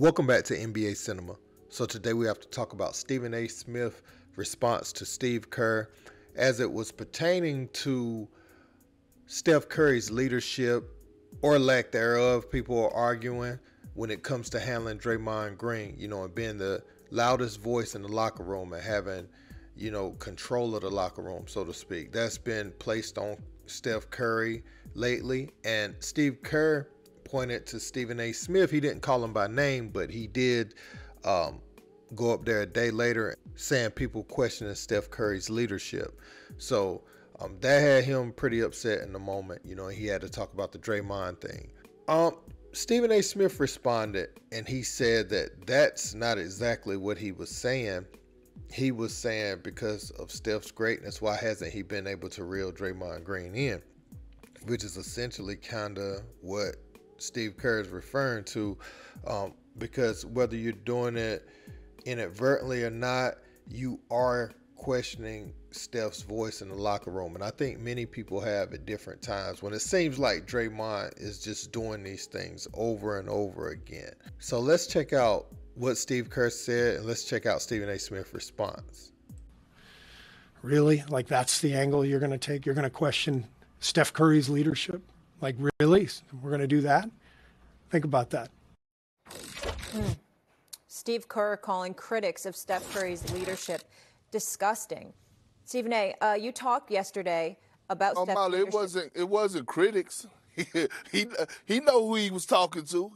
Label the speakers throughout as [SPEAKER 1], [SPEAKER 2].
[SPEAKER 1] Welcome back to NBA Cinema. So today we have to talk about Stephen A. Smith's response to Steve Kerr as it was pertaining to Steph Curry's leadership or lack thereof. People are arguing when it comes to handling Draymond Green, and being the loudest voice in the locker room and having, control of the locker room, so to speak. That's been placed on Steph Curry lately, and Steve Kerr pointed to Stephen A. Smith. He didn't call him by name, but he did go up there a day later saying people questioning Steph Curry's leadership. So that had him pretty upset in the moment. He had to talk about the Draymond thing. Stephen A. Smith responded, and he said that that's not exactly what he was saying. He was saying because of Steph's greatness, why hasn't he been able to reel Draymond Green in? Which is essentially kind of what Steve Kerr is referring to, because whether you're doing it inadvertently or not, you are questioning Steph's voice in the locker room. And I think many people have at different times when it seems like Draymond is just doing these things over and over again. So let's check out what Steve Kerr said, and let's check out Stephen A. Smith's response.
[SPEAKER 2] Really? Like, that's the angle you're going to take? You're going to question Steph Curry's leadership? Like, really? We're going to do that? Think about that.
[SPEAKER 3] Steve Kerr calling critics of Steph Curry's leadership disgusting. Stephen A., you talked yesterday about Steph's
[SPEAKER 4] Molly,
[SPEAKER 3] leadership.
[SPEAKER 4] it wasn't critics. He know who he was talking to.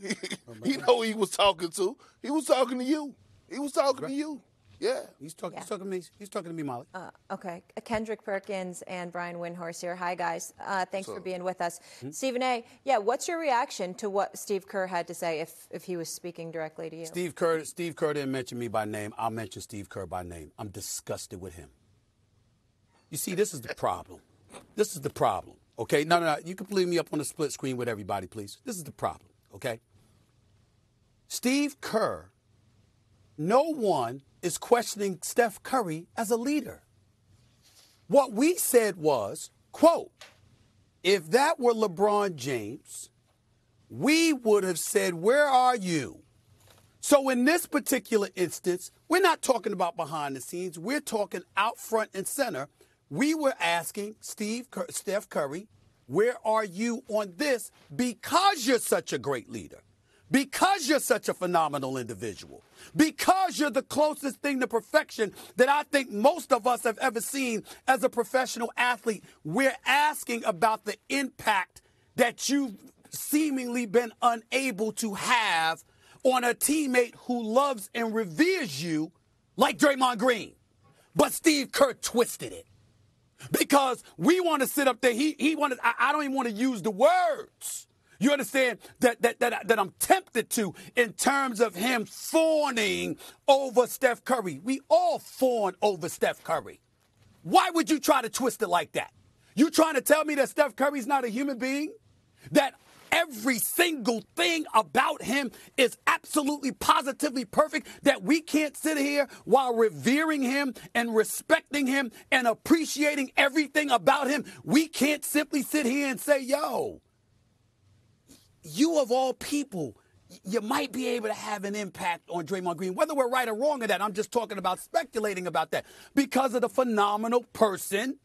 [SPEAKER 4] He know who he was talking to. He was talking to you. He was talking to you. Yeah.
[SPEAKER 5] He's talking to me. He's talking to me, Molly.
[SPEAKER 3] Okay. Kendrick Perkins and Brian Windhorst here. Hi, guys. Thanks for being with us. Stephen A., what's your reaction to what Steve Kerr had to say if he was speaking directly to you?
[SPEAKER 5] Steve Kerr didn't mention me by name. I'll mention Steve Kerr by name. I'm disgusted with him. You see, this is the problem. This is the problem, okay? No. You can leave me up on the split screen with everybody, please. This is the problem, okay? Steve Kerr, no one is questioning Steph Curry as a leader. What we said was, quote, if that were LeBron James, we would have said, where are you? So in this particular instance, we're not talking about behind the scenes. We're talking out front and center. We were asking Steph Curry, where are you on this? Because you're such a great leader. Because you're such a phenomenal individual. Because you're the closest thing to perfection that I think most of us have ever seen as a professional athlete. We're asking about the impact that you've seemingly been unable to have on a teammate who loves and reveres you like Draymond Green. But Steve Kerr twisted it. Because we want to sit up there. He wanted. I don't even want to use the words. You understand that I'm tempted to in terms of him fawning over Steph Curry. We all fawn over Steph Curry. Why would you try to twist it like that? You trying to tell me that Steph Curry's not a human being? That every single thing about him is absolutely positively perfect, that we can't sit here while revering him and respecting him and appreciating everything about him? We can't simply sit here and say, yo, you of all people, you might be able to have an impact on Draymond Green. Whether we're right or wrong in that, I'm just talking about speculating about that because of the phenomenal person,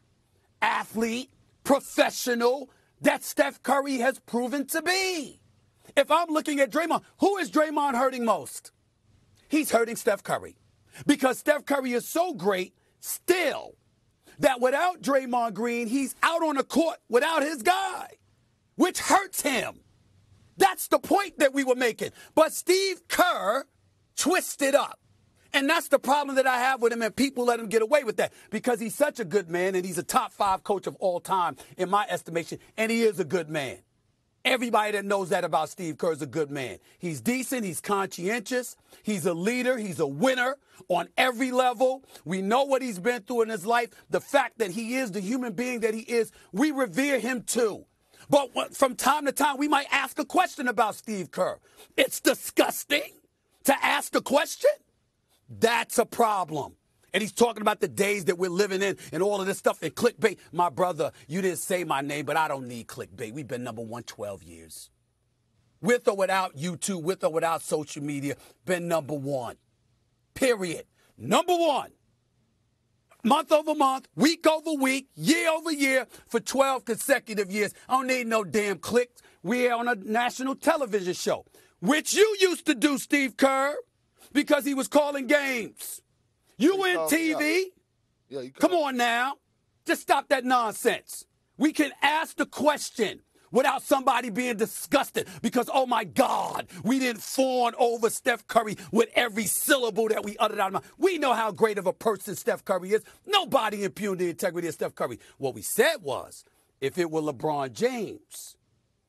[SPEAKER 5] athlete, professional that Steph Curry has proven to be. If I'm looking at Draymond, who is Draymond hurting most? He's hurting Steph Curry because Steph Curry is so great still that without Draymond Green, he's out on the court without his guy, which hurts him. That's the point that we were making. But Steve Kerr twisted up. And that's the problem that I have with him, and people let him get away with that because he's such a good man, and he's a top 5 coach of all time in my estimation, and he is a good man. Everybody that knows that about Steve Kerr is a good man. He's decent. He's conscientious. He's a leader. He's a winner on every level. We know what he's been through in his life. The fact that he is the human being that he is, we revere him too. But from time to time, we might ask a question about Steve Kerr. It's disgusting to ask the question. That's a problem. And he's talking about the days that we're living in and all of this stuff and clickbait. My brother, you didn't say my name, but I don't need clickbait. We've been number 1 12 years. with or without YouTube, with or without social media, been number one. Period. Number one. Month over month, week over week, year over year, for 12 consecutive years. I don't need no damn clicks. We're on a national television show, which you used to do, Steve Kerr, because he was calling games. You in TV?
[SPEAKER 4] Yeah,
[SPEAKER 5] come on now. Just stop that nonsense. We can ask the question without somebody being disgusted because, oh, my God, we didn't fawn over Steph Curry with every syllable that we uttered out of mouth. We know how great of a person Steph Curry is. Nobody impugned the integrity of Steph Curry. What we said was, if it were LeBron James,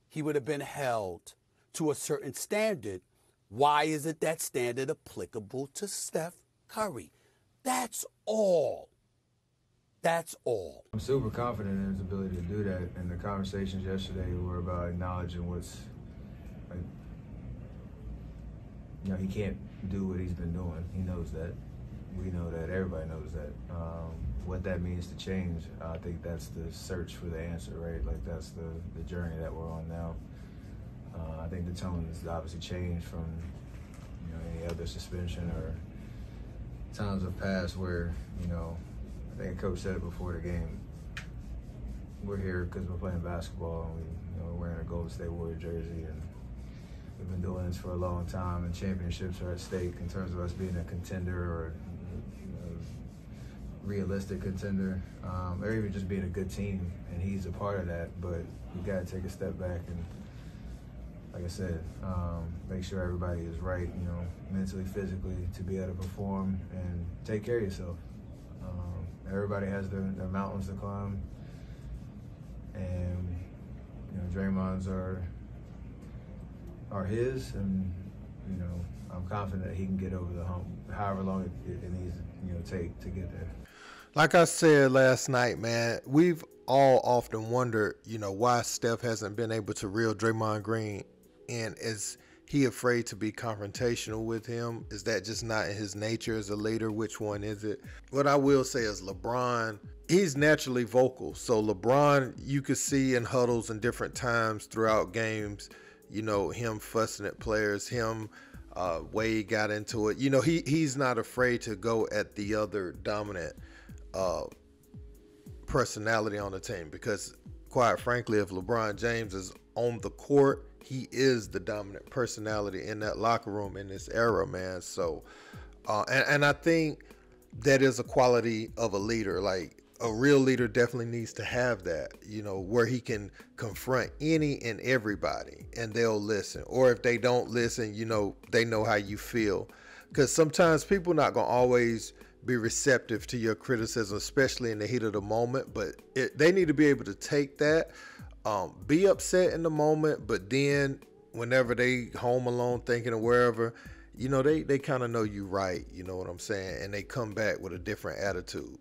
[SPEAKER 5] he would have been held to a certain standard. Why isn't that standard applicable to Steph Curry? That's all. That's all.
[SPEAKER 6] I'm super confident in his ability to do that, and the conversations yesterday were about acknowledging what's, like, you know, he can't do what he's been doing. He knows that. We know that. Everybody knows that. What that means to change, I think that's the search for the answer, right? Like, that's the journey that we're on now. I think the tone has obviously changed from, you know, any other suspension or times of past where, you know, I think Coach said it before the game. We're here because we're playing basketball and we're wearing a Golden State Warrior jersey, and we've been doing this for a long time, and championships are at stake in terms of us being a contender or realistic contender, or even just being a good team, and he's a part of that. But you got to take a step back and, like I said, make sure everybody is right, you know, mentally, physically, to be able to perform and take care of yourself. Everybody has their mountains to climb, and, you know, Draymond's are his, and, you know, I'm confident that he can get over the hump, however long it needs to, you know, take to get there.
[SPEAKER 1] Like I said last night, man, we've all often wondered, you know, why Steph hasn't been able to reel Draymond Green in. Is he afraid to be confrontational with him? Is that just not in his nature as a leader? Which one is it? What I will say is LeBron, he's naturally vocal. So LeBron, you could see in huddles and different times throughout games, you know, him fussing at players, him, Wade got into it. You know, he's not afraid to go at the other dominant personality on the team, because quite frankly, if LeBron James is on the court, he is the dominant personality in that locker room in this era, man. So, and I think that is a quality of a leader. Like, a real leader definitely needs to have that, you know, where he can confront any and everybody and they'll listen. Or if they don't listen, you know, they know how you feel. Because sometimes people not going to always be receptive to your criticism, especially in the heat of the moment. But they need to be able to take that, be upset in the moment, but then whenever they home alone thinking or wherever, you know, they kind of know you right, you know what I'm saying? And they come back with a different attitude.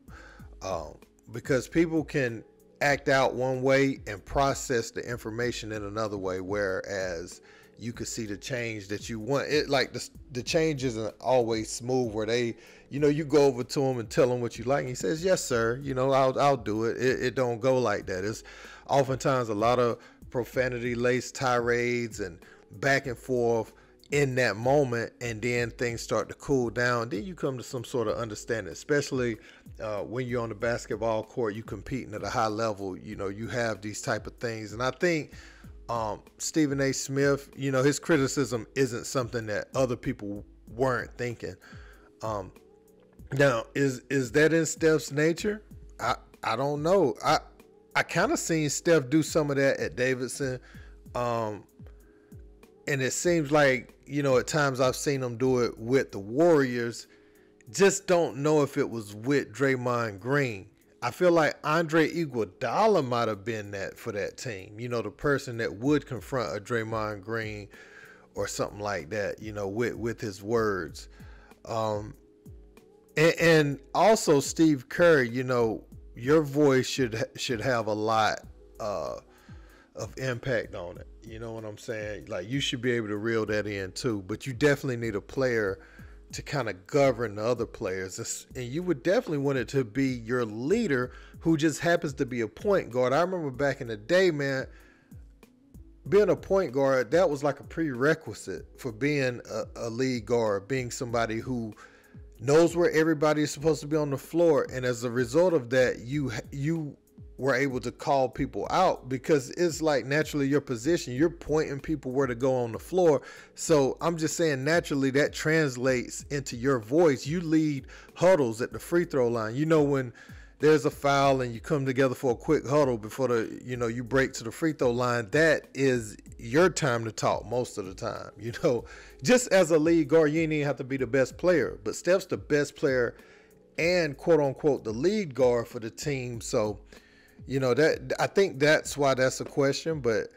[SPEAKER 1] Because people can act out one way and process the information in another way, whereas you could see the change that you want. It like the change isn't always smooth, where they, you know, you go over to him and tell him what you like, and he says, yes, sir, you know, I'll do it. It don't go like that. It's oftentimes a lot of profanity-laced tirades and back and forth in that moment, and then things start to cool down. Then you come to some sort of understanding, especially when you're on the basketball court, you competing at a high level, you know, you have these type of things. And I think Stephen A. Smith, you know, his criticism isn't something that other people weren't thinking. Now, is that in Steph's nature? I don't know. I kind of seen Steph do some of that at Davidson. And it seems like, you know, at times I've seen him do it with the Warriors. Just don't know if it was with Draymond Green. I feel like Andre Iguodala might have been that for that team. You know, the person that would confront a Draymond Green or something like that, you know, with his words. And also Steve Kerr, you know, your voice should have a lot of impact on it. You know what I'm saying? Like, you should be able to reel that in too, but you definitely need a player to kind of govern the other players. And you would definitely want it to be your leader who just happens to be a point guard. I remember back in the day, man, being a point guard, that was like a prerequisite for being a lead guard, being somebody who knows where everybody is supposed to be on the floor. And as a result of that, you were able to call people out, because it's like naturally your position, you're pointing people where to go on the floor. So I'm just saying, naturally that translates into your voice. You lead huddles at the free throw line. You know, when there's a foul and you come together for a quick huddle before you break to the free throw line, that is your time to talk most of the time. Just as a lead guard, you ain't even have to be the best player, but Steph's the best player and quote unquote the lead guard for the team. So that, I think that's why that's a question. But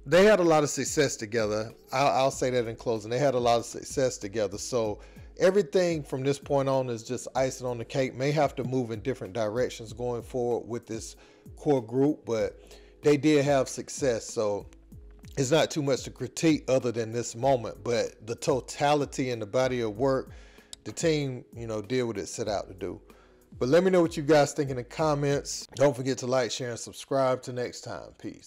[SPEAKER 1] they had a lot of success together. I'll say that in closing. They had a lot of success together. So everything from this point on is just icing on the cake. May have to move in different directions going forward with this core group, but they did have success. So it's not too much to critique other than this moment. But the totality and the body of work, the team, did what it set out to do. But let me know what you guys think in the comments. Don't forget to like, share, and subscribe. Till next time. Peace.